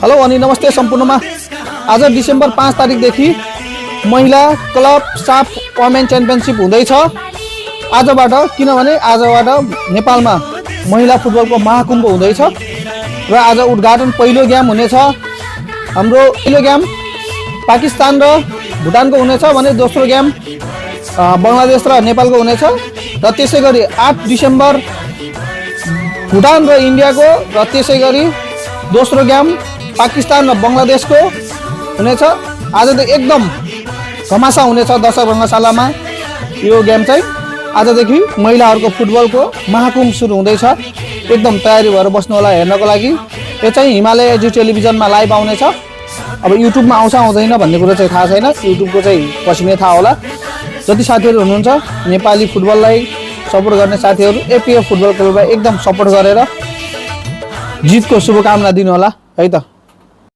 Hello अनि नमस्ते सम्पूर्णमा। आज डिसेम्बर 5 तारिकदेखि महिला क्लब साफ वमेन च्याम्पियनसिप हुँदैछ आजबाट, किनभने आजबाट नेपालमा महिला फुटबलको महाकुम्भ हुँदैछ र आज उद्घाटन पहिलो गेम हुनेछ। हाम्रो पहिलो गेम पाकिस्तान र भुटानको हुनेछ भने दोस्रो गेम बङ्गलादेश र नेपालको हुनेछ र त्यसैगरी 8 डिसेम्बर भुटान र इन्डियाको र त्यसैगरी दोस्रो गेम पाकिस्तान र बङ्गलादेशको हुनेछ। आज त एकदम घमासा हुनेछ दर्शक रङ्गशालामा। यो गेम चाहिँ आजदेखि महिलाहरूको फुटबलको महाकुम्भ सुरु हुँदैछ। एकदम तयारी भएर बस्नु होला हेर्नको लागि। यो चाहिँ हिमालय एजी टेलिभिजनमा लाइभ आउनेछ। अब युट्युबमा आउँछ आउँदैन भन्ने कुरो चाहिँ थाहा छैन, युट्युबको चाहिँ पछि नै थाहा होला। जति साथीहरू हुनुहुन्छ नेपाली फुटबललाई सपोर्ट गर्ने साथीहरू एपीएफ फुटबल क्लबलाई एकदम सपोर्ट गरेर जितको शुभकामना दिनु होला है त।